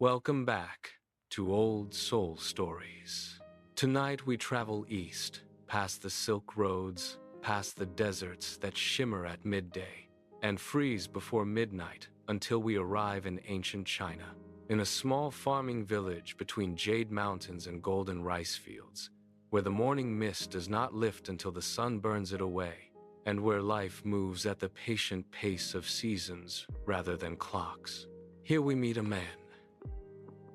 Welcome back to Old Soul Stories. Tonight we travel east, past the Silk Roads, past the deserts that shimmer at midday, and freeze before midnight until we arrive in ancient China. In a small farming village between jade mountains and golden rice fields, where the morning mist does not lift until the sun burns it away, and where life moves at the patient pace of seasons rather than clocks. Here we meet a man.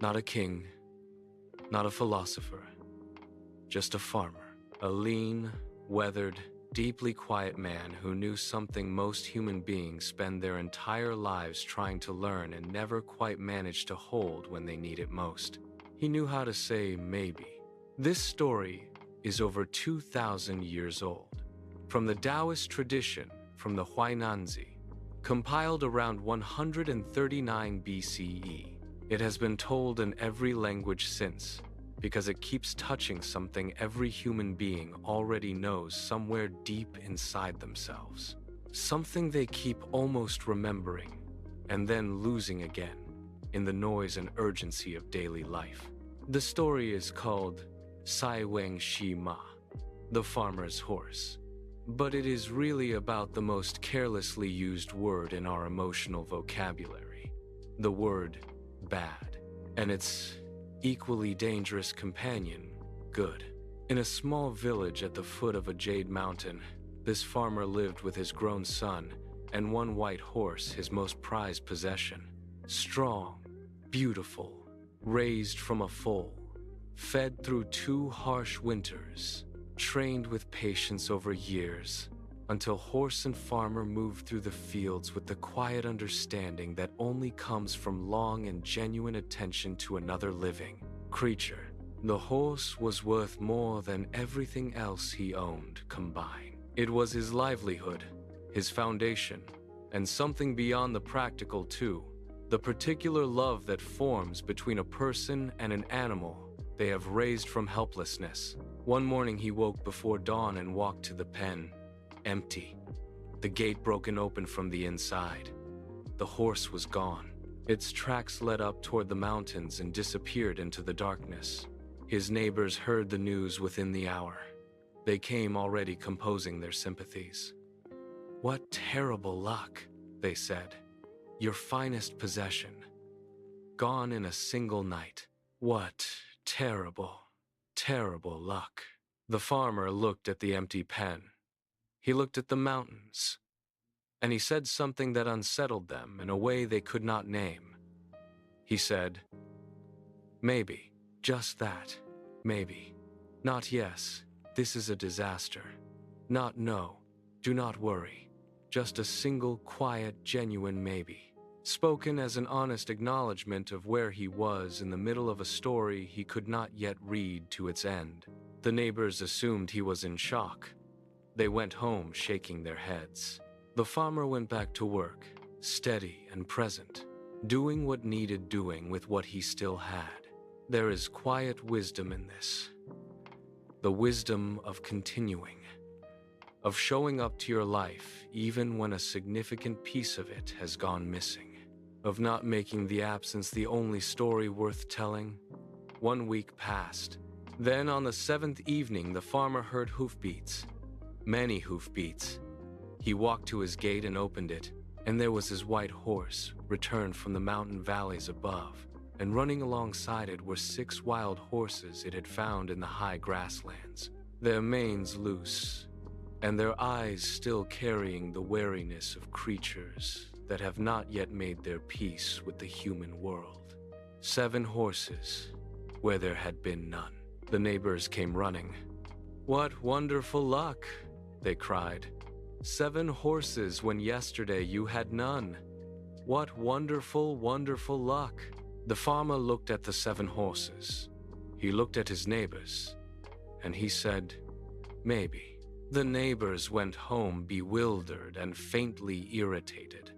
Not a king, not a philosopher, just a farmer. A lean, weathered, deeply quiet man who knew something most human beings spend their entire lives trying to learn and never quite manage to hold when they need it most. He knew how to say maybe. This story is over 2,000 years old. From the Taoist tradition from the Huainanzi, compiled around 139 BCE. It has been told in every language since, because it keeps touching something every human being already knows somewhere deep inside themselves. Something they keep almost remembering, and then losing again, in the noise and urgency of daily life. The story is called Sai Wang Shi Ma, the farmer's horse. But it is really about the most carelessly used word in our emotional vocabulary, the word bad, and its equally dangerous companion, good. In a small village at the foot of a jade mountain, this farmer lived with his grown son and one white horse, his most prized possession. Strong, beautiful, raised from a foal, fed through 2 harsh winters, trained with patience over years, until horse and farmer moved through the fields with the quiet understanding that only comes from long and genuine attention to another living creature. The horse was worth more than everything else he owned combined. It was his livelihood, his foundation, and something beyond the practical too, the particular love that forms between a person and an animal they have raised from helplessness. One morning he woke before dawn and walked to the pen. Empty. The gate broken open from the inside. The horse was gone. Its tracks led up toward the mountains and disappeared into the darkness. His neighbors heard the news within the hour. They came already composing their sympathies. "What terrible luck," they said. "Your finest possession. Gone in a single night. What terrible, terrible luck." The farmer looked at the empty pen. He looked at the mountains, and he said something that unsettled them in a way they could not name. He said, "Maybe, just that, maybe. Not yes, this is a disaster. Not no, do not worry. Just a single, quiet, genuine maybe." Spoken as an honest acknowledgement of where he was in the middle of a story he could not yet read to its end. The neighbors assumed he was in shock. They went home shaking their heads. The farmer went back to work, steady and present, doing what needed doing with what he still had. There is quiet wisdom in this. The wisdom of continuing, of showing up to your life even when a significant piece of it has gone missing, of not making the absence the only story worth telling. 1 week passed. Then on the 7th evening the farmer heard hoofbeats. Many hoofbeats. He walked to his gate and opened it, and there was his white horse, returned from the mountain valleys above, and running alongside it were 6 wild horses it had found in the high grasslands, their manes loose, and their eyes still carrying the wariness of creatures that have not yet made their peace with the human world. 7 horses, where there had been none. The neighbors came running. "What wonderful luck!" they cried. 7 horses when yesterday you had none. What wonderful, wonderful luck." The farmer looked at the 7 horses. He looked at his neighbors, and he said, "Maybe." The neighbors went home bewildered and faintly irritated.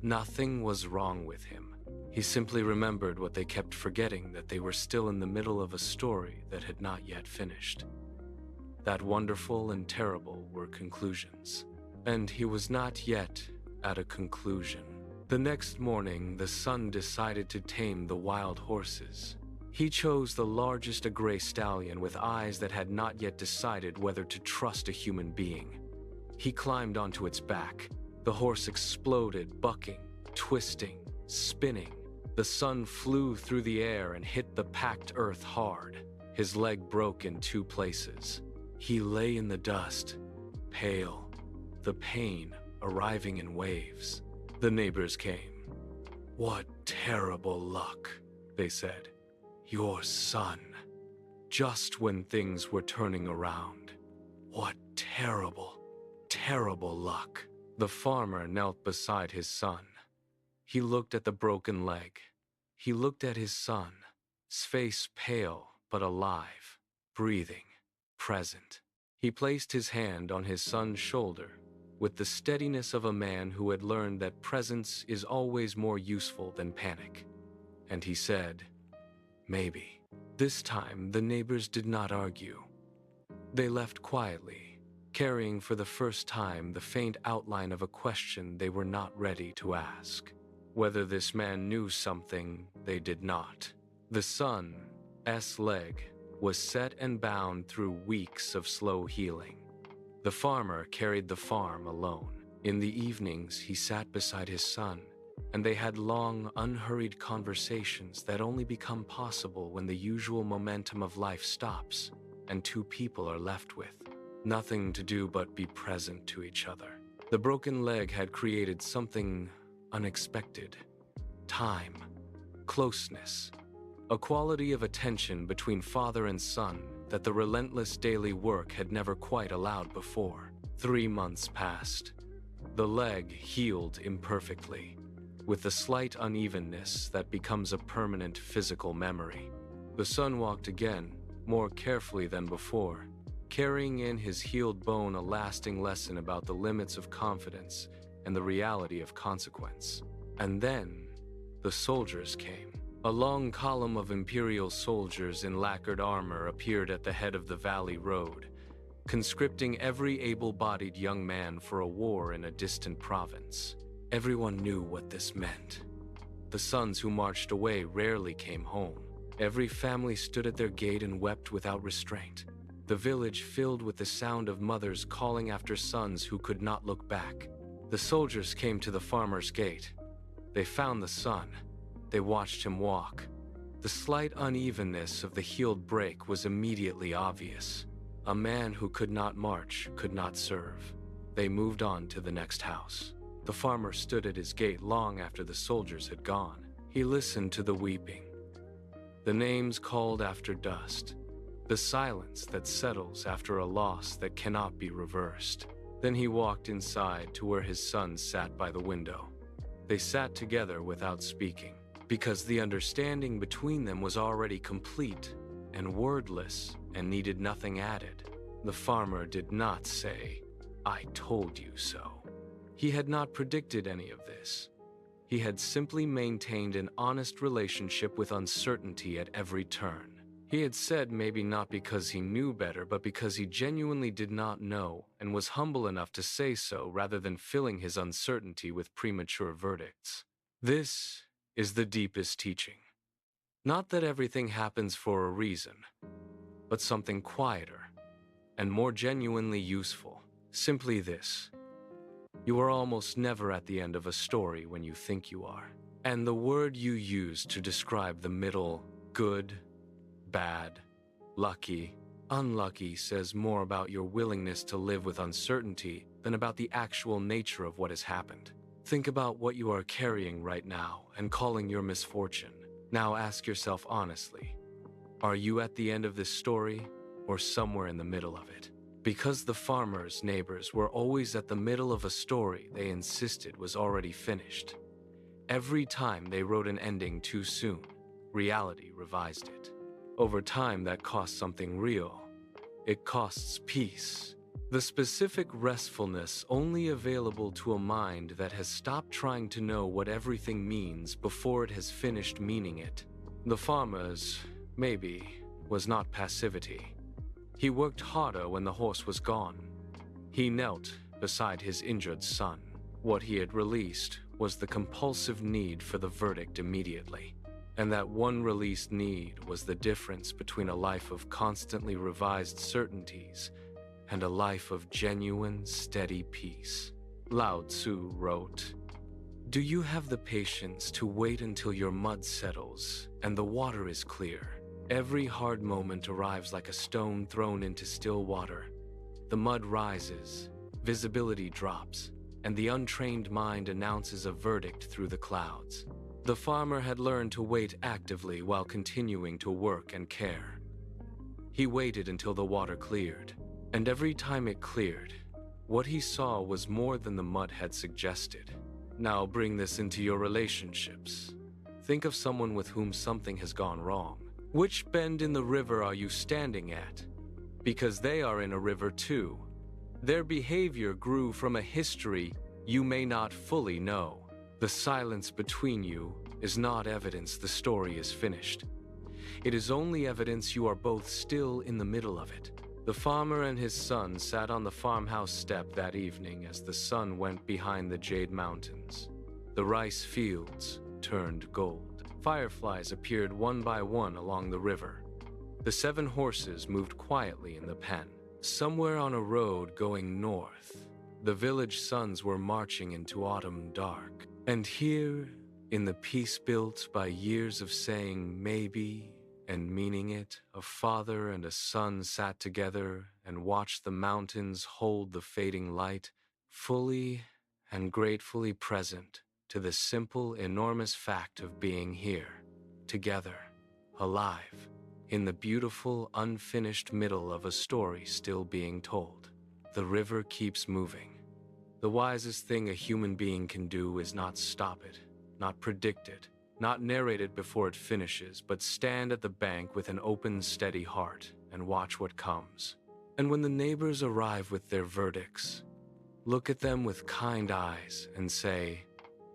Nothing was wrong with him. He simply remembered what they kept forgetting, that they were still in the middle of a story that had not yet finished. That wonderful and terrible were conclusions. And he was not yet at a conclusion. The next morning, the son decided to tame the wild horses. He chose the largest, a gray stallion with eyes that had not yet decided whether to trust a human being. He climbed onto its back. The horse exploded, bucking, twisting, spinning. The son flew through the air and hit the packed earth hard. His leg broke in 2 places. He lay in the dust, pale, the pain arriving in waves. The neighbors came. "What terrible luck," they said. "Your son, just when things were turning around. What terrible, terrible luck." The farmer knelt beside his son. He looked at the broken leg. He looked at his son, his face pale but alive, breathing, present. He placed his hand on his son's shoulder with the steadiness of a man who had learned that presence is always more useful than panic. And he said, "Maybe." This time, the neighbors did not argue. They left quietly, carrying for the first time the faint outline of a question they were not ready to ask. Whether this man knew something they did not. The son's leg was set and bound through weeks of slow healing. The farmer carried the farm alone. In the evenings, he sat beside his son, and they had long, unhurried conversations that only become possible when the usual momentum of life stops and 2 people are left with nothing to do but be present to each other. The broken leg had created something unexpected. Time, closeness, a quality of attention between father and son that the relentless daily work had never quite allowed before. 3 months passed. The leg healed imperfectly, with the slight unevenness that becomes a permanent physical memory. The son walked again, more carefully than before, carrying in his healed bone a lasting lesson about the limits of confidence and the reality of consequence. And then, the soldiers came. A long column of imperial soldiers in lacquered armor appeared at the head of the valley road, conscripting every able-bodied young man for a war in a distant province. Everyone knew what this meant. The sons who marched away rarely came home. Every family stood at their gate and wept without restraint. The village filled with the sound of mothers calling after sons who could not look back. The soldiers came to the farmer's gate. They found the son. They watched him walk. The slight unevenness of the healed break was immediately obvious. A man who could not march could not serve. They moved on to the next house. The farmer stood at his gate long after the soldiers had gone. He listened to the weeping, the names called after dust, the silence that settles after a loss that cannot be reversed. Then he walked inside to where his son sat by the window. They sat together without speaking, because the understanding between them was already complete and wordless and needed nothing added. The farmer did not say, "I told you so." He had not predicted any of this. He had simply maintained an honest relationship with uncertainty at every turn. He had said maybe not because he knew better, but because he genuinely did not know and was humble enough to say so rather than filling his uncertainty with premature verdicts. This is the deepest teaching. Not that everything happens for a reason, but something quieter and more genuinely useful. Simply this: you are almost never at the end of a story when you think you are. And the word you use to describe the middle, good, bad, lucky, unlucky, says more about your willingness to live with uncertainty than about the actual nature of what has happened. Think about what you are carrying right now and calling your misfortune. Now ask yourself honestly, are you at the end of this story or somewhere in the middle of it? Because the farmer's neighbors were always at the middle of a story they insisted was already finished. Every time they wrote an ending too soon, reality revised it. Over time, that costs something real. It costs peace. The specific restfulness only available to a mind that has stopped trying to know what everything means before it has finished meaning it. The farmer's, maybe, was not passivity. He worked harder when the horse was gone. He knelt beside his injured son. What he had released was the compulsive need for the verdict immediately. And that one released need was the difference between a life of constantly revised certainties and a life of genuine, steady peace. Lao Tzu wrote, "Do you have the patience to wait until your mud settles and the water is clear? Every hard moment arrives like a stone thrown into still water. The mud rises, visibility drops, and the untrained mind announces a verdict through the clouds." The farmer had learned to wait actively while continuing to work and care. He waited until the water cleared, and every time it cleared, what he saw was more than the mud had suggested. Now bring this into your relationships. Think of someone with whom something has gone wrong. Which bend in the river are you standing at? Because they are in a river too. Their behavior grew from a history you may not fully know. The silence between you is not evidence the story is finished. It is only evidence you are both still in the middle of it. The farmer and his son sat on the farmhouse step that evening as the sun went behind the Jade Mountains. The rice fields turned gold. Fireflies appeared one by one along the river. The 7 horses moved quietly in the pen. Somewhere on a road going north, the village sons were marching into autumn dark. And here, in the peace built by years of saying maybe and meaning it, a father and a son sat together and watched the mountains hold the fading light, fully and gratefully present to the simple, enormous fact of being here, together, alive, in the beautiful, unfinished middle of a story still being told. The river keeps moving. The wisest thing a human being can do is not stop it, not predict it, not narrate it before it finishes, but stand at the bank with an open, steady heart and watch what comes. And when the neighbors arrive with their verdicts, look at them with kind eyes and say,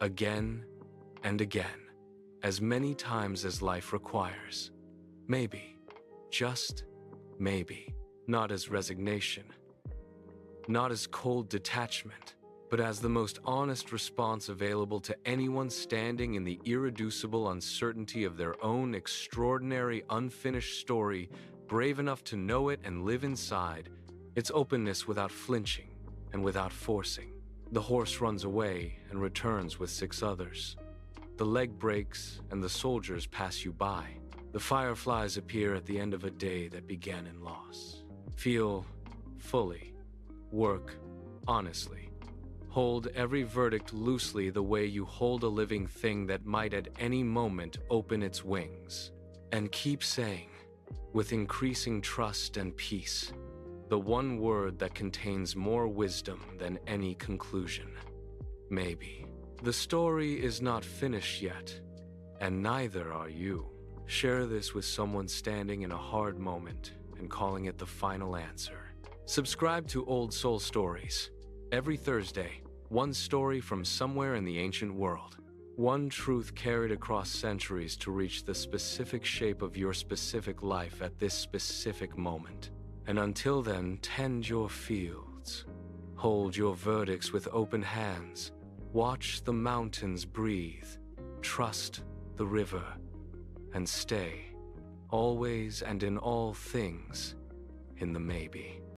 again and again, as many times as life requires, maybe, just maybe, not as resignation, not as cold detachment, but as the most honest response available to anyone standing in the irreducible uncertainty of their own extraordinary unfinished story, brave enough to know it and live inside, its openness without flinching and without forcing. The horse runs away and returns with 6 others. The leg breaks and the soldiers pass you by. The fireflies appear at the end of a day that began in loss. Feel fully. Work honestly. Hold every verdict loosely the way you hold a living thing that might at any moment open its wings. And keep saying, with increasing trust and peace, the one word that contains more wisdom than any conclusion. Maybe. The story is not finished yet, and neither are you. Share this with someone standing in a hard moment and calling it the final answer. Subscribe to Old Soul Stories. Every Thursday, one story from somewhere in the ancient world. One truth carried across centuries to reach the specific shape of your specific life at this specific moment. And until then, tend your fields. Hold your verdicts with open hands. Watch the mountains breathe. Trust the river. And stay, always and in all things, in the maybe.